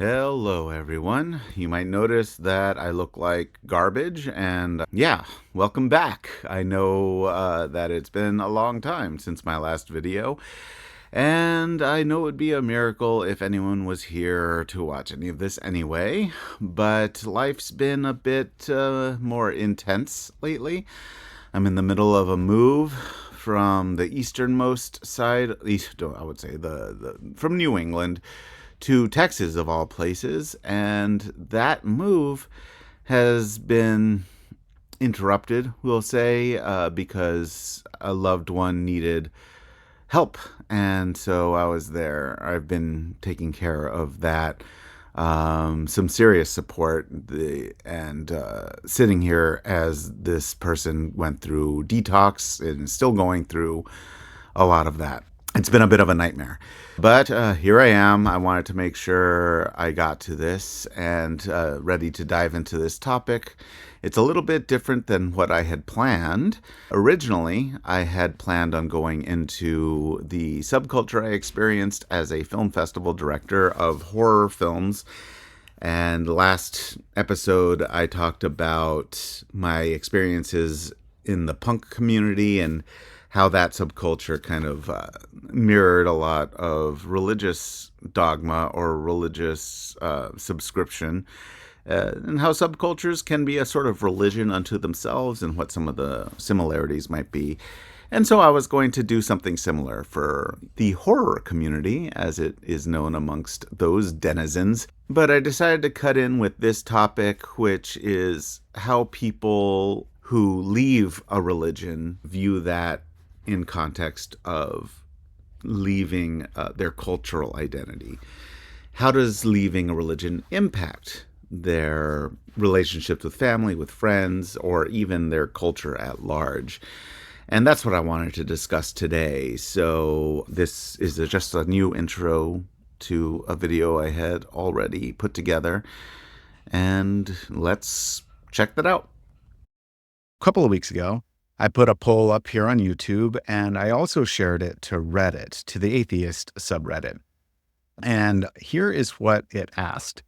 Hello, everyone. You might notice that I look like garbage, and yeah, welcome back. I know that it's been a long time since my last video, and I know it would be a miracle if anyone was here to watch any of this anyway, but life's been a bit more intense lately. I'm in the middle of a move from the easternmost side, I would say from New England to Texas, of all places, and that move has been interrupted, we'll say, because a loved one needed help, and so I was there. I've been taking care of that. Some serious support, and sitting here as this person went through detox and is still going through a lot of that. It's been a bit of a nightmare. But here I am. I wanted to make sure I got to this and ready to dive into this topic. It's a little bit different than what I had planned. Originally, I had planned on going into the subculture I experienced as a film festival director of horror films. And last episode, I talked about my experiences in the punk community and how that subculture kind of mirrored a lot of religious dogma or religious subscription, and how subcultures can be a sort of religion unto themselves and what some of the similarities might be. And so I was going to do something similar for the horror community, as it is known amongst those denizens. But I decided to cut in with this topic, which is how people who leave a religion view that in context of leaving their cultural identity. How does leaving a religion impact their relationships with family, with friends, or even their culture at large? And that's what I wanted to discuss today. So this is just a new intro to a video I had already put together. And let's check that out. A couple of weeks ago, I put a poll up here on YouTube, and I also shared it to Reddit, to the Atheist subreddit. And here is what it asked.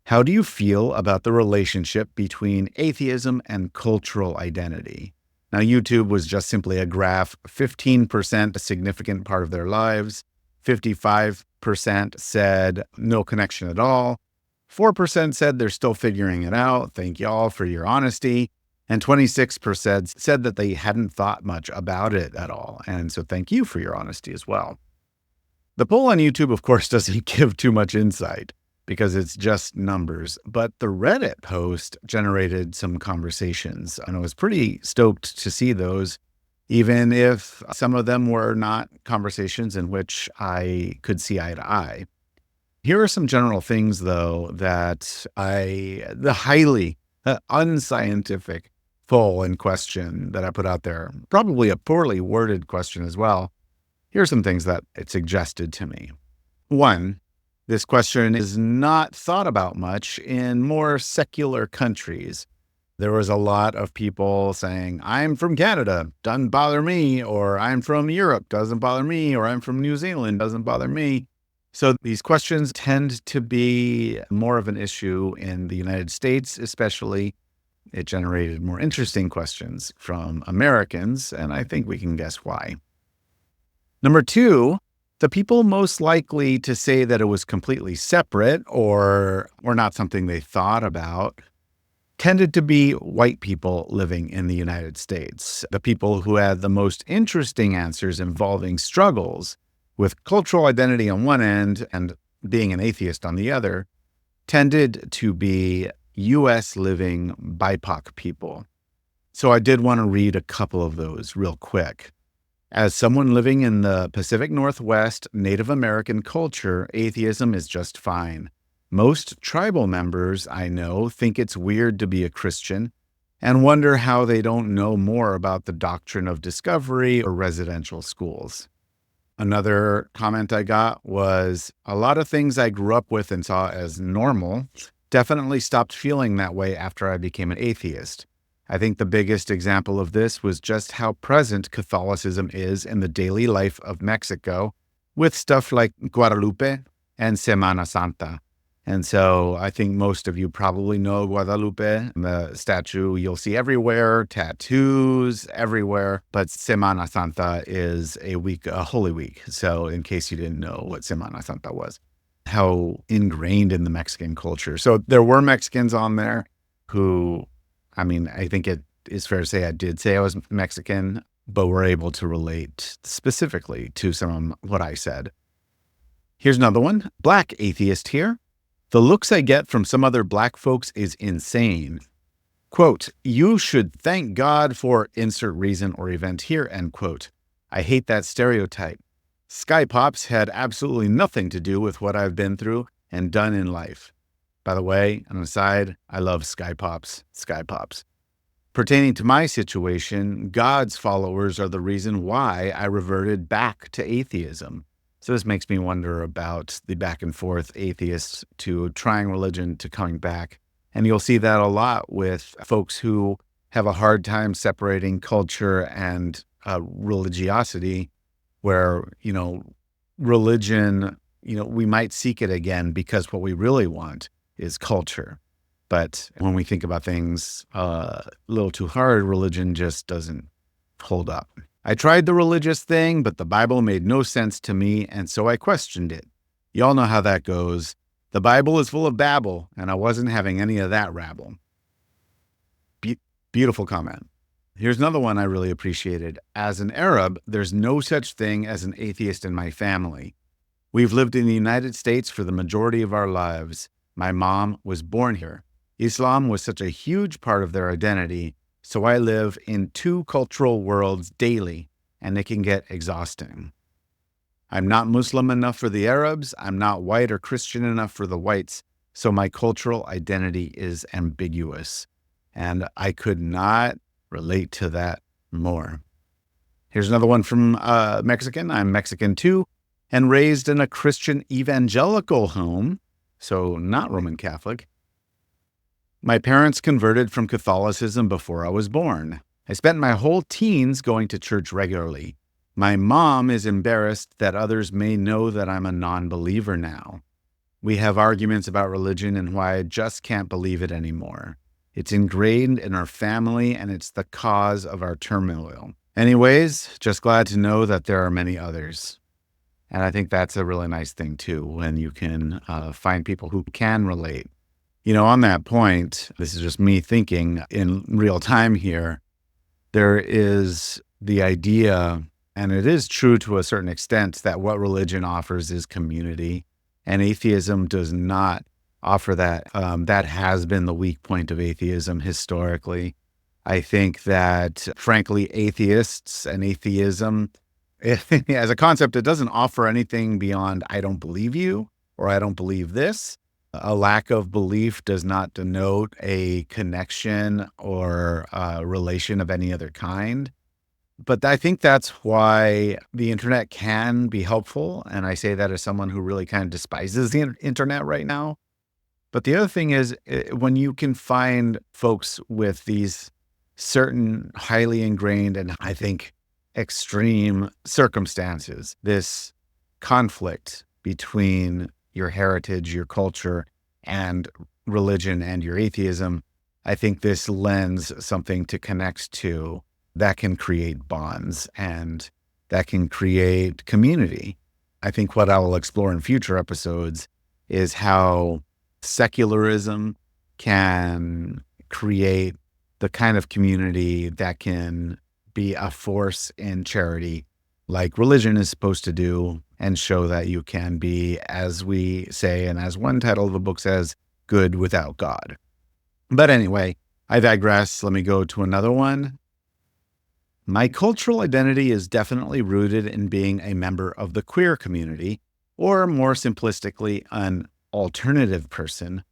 How do you feel about the relationship between atheism and cultural identity? Now, YouTube was just simply a graph. 15% a significant part of their lives. 55% said no connection at all. 4% said they're still figuring it out. Thank y'all for your honesty. And 26% said that they hadn't thought much about it at all. And so thank you for your honesty as well. The poll on YouTube, of course, doesn't give too much insight because it's just numbers. But the Reddit post generated some conversations. And I was pretty stoked to see those, even if some of them were not conversations in which I could see eye to eye. Here are some general things, though, that the highly unscientific poll in question that I put out there, probably a poorly worded question as well. Here's some things that it suggested to me. One, this question is not thought about much in more secular countries. There was a lot of people saying, I'm from Canada, doesn't bother me, or I'm from Europe, doesn't bother me, or I'm from New Zealand, doesn't bother me. So these questions tend to be more of an issue in the United States, especially. It generated more interesting questions from Americans, and I think we can guess why. Number two, the people most likely to say that it was completely separate or not something they thought about tended to be white people living in the United States. The people who had the most interesting answers involving struggles with cultural identity on one end and being an atheist on the other tended to be U.S. living BIPOC people. So I did want to read a couple of those real quick. As someone living in the Pacific Northwest Native American culture, atheism is just fine. Most tribal members I know think it's weird to be a Christian and wonder how they don't know more about the doctrine of discovery or residential schools. Another comment I got was, a lot of things I grew up with and saw as normal definitely stopped feeling that way after I became an atheist. I think the biggest example of this was just how present Catholicism is in the daily life of Mexico, with stuff like Guadalupe and Semana Santa. And so I think most of you probably know Guadalupe, the statue you'll see everywhere, tattoos everywhere. But Semana Santa is a week, a holy week. So in case you didn't know what Semana Santa was, how ingrained in the Mexican culture. So there were Mexicans on there who, I mean, I think it is fair to say I did say I was Mexican, but were able to relate specifically to some of what I said. Here's another one. Black atheist here. The looks I get from some other Black folks is insane. Quote, you should thank God for insert reason or event here, end quote. I hate that stereotype. Sky Pops had absolutely nothing to do with what I've been through and done in life. By the way, on an aside, I love Sky Pops. Sky Pops. Pertaining to my situation, God's followers are the reason why I reverted back to atheism. So this makes me wonder about the back and forth atheists to trying religion to coming back. And you'll see that a lot with folks who have a hard time separating culture and religiosity, where, religion, we might seek it again because what we really want is culture. But when we think about things a little too hard, religion just doesn't hold up. I tried the religious thing, but the Bible made no sense to me, and so I questioned it. Y'all know how that goes. The Bible is full of babble, and I wasn't having any of that rabble. Beautiful comment. Here's another one I really appreciated. As an Arab, there's no such thing as an atheist in my family. We've lived in the United States for the majority of our lives. My mom was born here. Islam was such a huge part of their identity, so I live in two cultural worlds daily, and it can get exhausting. I'm not Muslim enough for the Arabs. I'm not white or Christian enough for the whites, so my cultural identity is ambiguous. And I could not relate to that more. Here's another one from Mexican. I'm Mexican too, and raised in a Christian evangelical home, so not Roman Catholic. My parents converted from Catholicism before I was born. I spent my whole teens going to church regularly. My mom is embarrassed that others may know that I'm a non-believer now. We have arguments about religion and why I just can't believe it anymore. It's ingrained in our family, and it's the cause of our turmoil. Anyways, just glad to know that there are many others. And I think that's a really nice thing, too, when you can find people who can relate. On that point, this is just me thinking in real time here, there is the idea, and it is true to a certain extent, that what religion offers is community, and atheism does not offer that. That has been the weak point of atheism historically. I think that, frankly, atheists and atheism, as a concept, it doesn't offer anything beyond I don't believe you or I don't believe this. A lack of belief does not denote a connection or a relation of any other kind. But I think that's why the internet can be helpful. And I say that as someone who really kind of despises the internet right now. But the other thing is, when you can find folks with these certain highly ingrained and I think extreme circumstances, this conflict between your heritage, your culture, and religion and your atheism, I think this lends something to connect to that can create bonds and that can create community. I think what I will explore in future episodes is how secularism can create the kind of community that can be a force in charity, like religion is supposed to do, and show that you can be, as we say, and as one title of the book says, good without God. But anyway, I digress. Let me go to another one. My cultural identity is definitely rooted in being a member of the queer community, or more simplistically, an alternative person,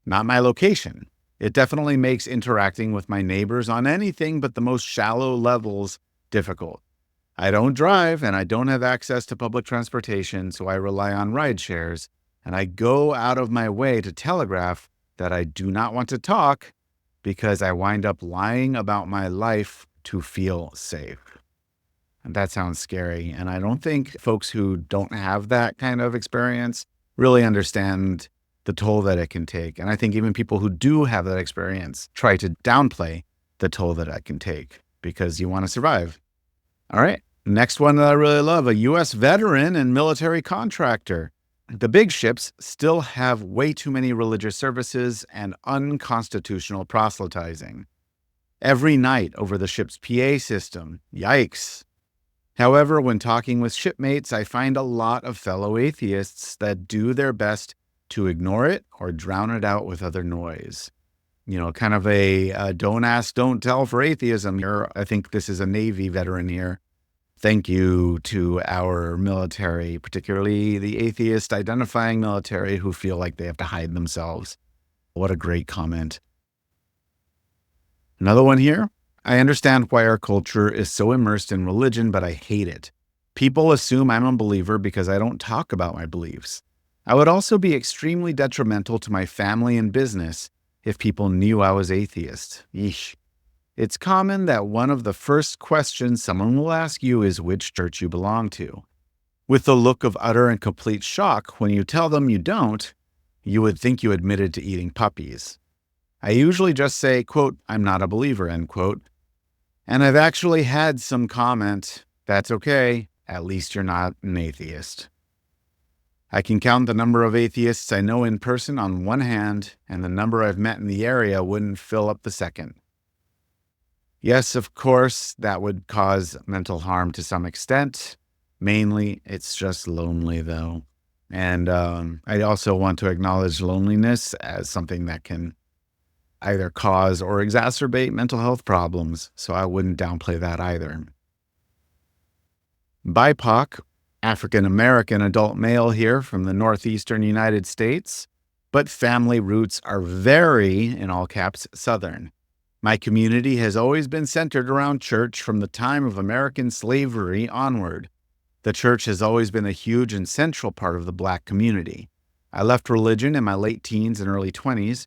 not my location. It definitely makes interacting with my neighbors on anything but the most shallow levels difficult. I don't drive and I don't have access to public transportation, so I rely on ride shares, and I go out of my way to telegraph that I do not want to talk because I wind up lying about my life to feel safe. And that sounds scary, and I don't think folks who don't have that kind of experience really understand the toll that it can take. And I think even people who do have that experience try to downplay the toll that it can take because you want to survive. All right. Next one that I really love, a U.S. veteran and military contractor. The big ships still have way too many religious services and unconstitutional proselytizing. Every night over the ship's PA system. Yikes. However, when talking with shipmates, I find a lot of fellow atheists that do their best to ignore it or drown it out with other noise. You know, kind of a don't ask, don't tell for atheism here. I think this is a Navy veteran here. Thank you to our military, particularly the atheist identifying military who feel like they have to hide themselves. What a great comment. Another one here. I understand why our culture is so immersed in religion, but I hate it. People assume I'm a believer because I don't talk about my beliefs. I would also be extremely detrimental to my family and business if people knew I was atheist. Yeesh. It's common that one of the first questions someone will ask you is which church you belong to. With the look of utter and complete shock when you tell them you don't, you would think you admitted to eating puppies. I usually just say, quote, I'm not a believer, end quote. And I've actually had some comment, that's okay, at least you're not an atheist. I can count the number of atheists I know in person on one hand, and the number I've met in the area wouldn't fill up the second. Yes, of course, that would cause mental harm to some extent. Mainly, it's just lonely, though. And I also want to acknowledge loneliness as something that can either cause or exacerbate mental health problems, so I wouldn't downplay that either. BIPOC, African American adult male here from the northeastern United States, but family roots are very, in all caps, Southern. My community has always been centered around church from the time of American slavery onward. The church has always been a huge and central part of the Black community. I left religion in my late teens and early 20s.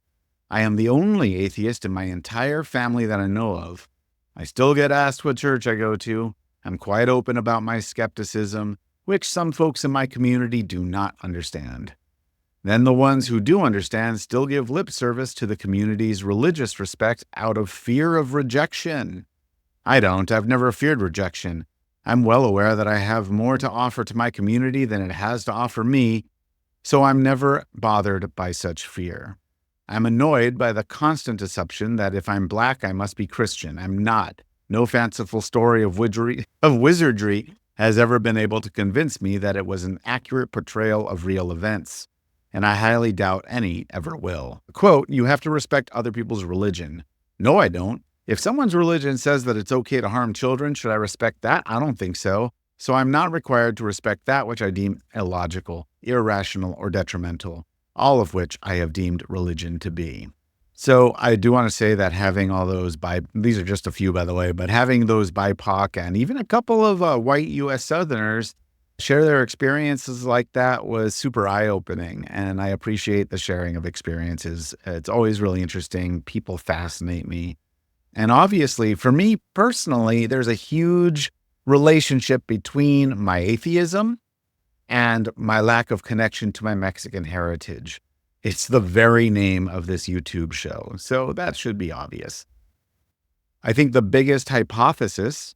I am the only atheist in my entire family that I know of. I still get asked what church I go to. I'm quite open about my skepticism, which some folks in my community do not understand. Then the ones who do understand still give lip service to the community's religious respect out of fear of rejection. I don't. I've never feared rejection. I'm well aware that I have more to offer to my community than it has to offer me, so I'm never bothered by such fear. I'm annoyed by the constant assumption that if I'm Black, I must be Christian. I'm not. No fanciful story of wizardry has ever been able to convince me that it was an accurate portrayal of real events. And I highly doubt any ever will. Quote, you have to respect other people's religion. No, I don't. If someone's religion says that it's okay to harm children, should I respect that? I don't think so. So I'm not required to respect that which I deem illogical, irrational, or detrimental, all of which I have deemed religion to be. So I do want to say that having all those, these are just a few, by the way, but having those BIPOC and even a couple of white U.S. Southerners share their experiences like that was super eye-opening, and I appreciate the sharing of experiences. It's always really interesting. People fascinate me. And obviously, for me personally, there's a huge relationship between my atheism and my lack of connection to my Mexican heritage. It's the very name of this YouTube show, so that should be obvious. I think the biggest hypothesis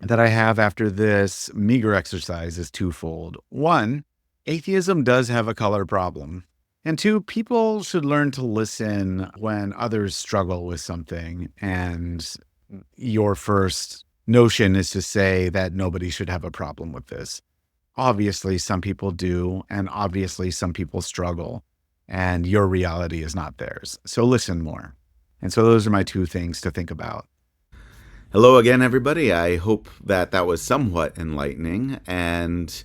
that I have after this meager exercise is twofold. One, atheism does have a color problem. And two, people should learn to listen when others struggle with something. And your first notion is to say that nobody should have a problem with this. Obviously, some people do, and obviously some people struggle, and your reality is not theirs. So listen more. And so those are my two things to think about. Hello again, everybody. I hope that that was somewhat enlightening, and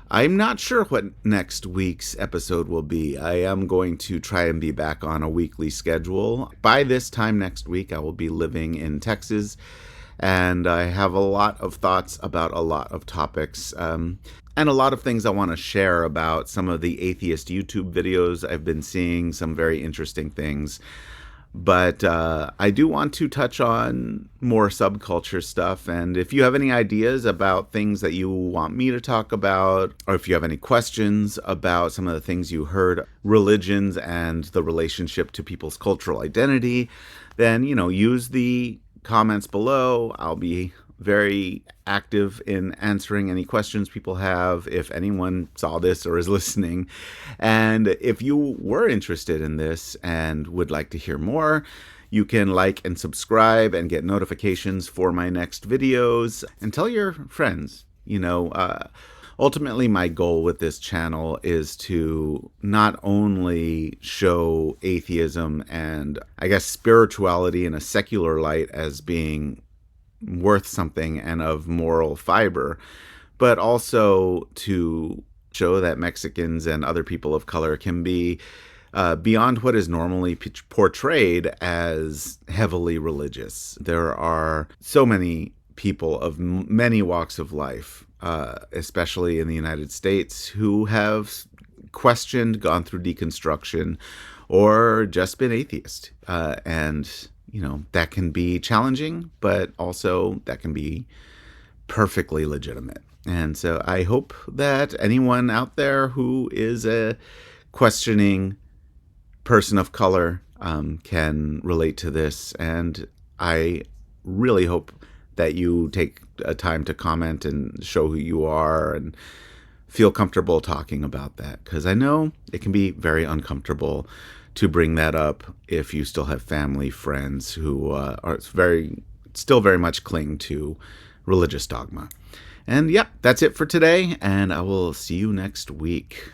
I'm not sure what next week's episode will be. I am going to try and be back on a weekly schedule. By this time next week, I will be living in Texas, and I have a lot of thoughts about a lot of topics, and a lot of things I want to share about some of the atheist YouTube videos I've been seeing, some very interesting things. But I do want to touch on more subculture stuff. And if you have any ideas about things that you want me to talk about, or if you have any questions about some of the things you heard, religions and the relationship to people's cultural identity, then, use the comments below. I'll be very active in answering any questions people have if anyone saw this or is listening. And if you were interested in this and would like to hear more, you can like and subscribe and get notifications for my next videos, and tell your friends. Ultimately, my goal with this channel is to not only show atheism and, I guess, spirituality in a secular light as being worth something and of moral fiber, but also to show that Mexicans and other people of color can be beyond what is normally portrayed as heavily religious. There are so many people of many walks of life, especially in the United States, who have questioned, gone through deconstruction, or just been atheist. And that can be challenging, but also that can be perfectly legitimate. And so I hope that anyone out there who is a questioning person of color can relate to this. And I really hope that you take a time to comment and show who you are and feel comfortable talking about that, because I know it can be very uncomfortable to bring that up if you still have family, friends who still very much cling to religious dogma. And that's it for today, and I will see you next week.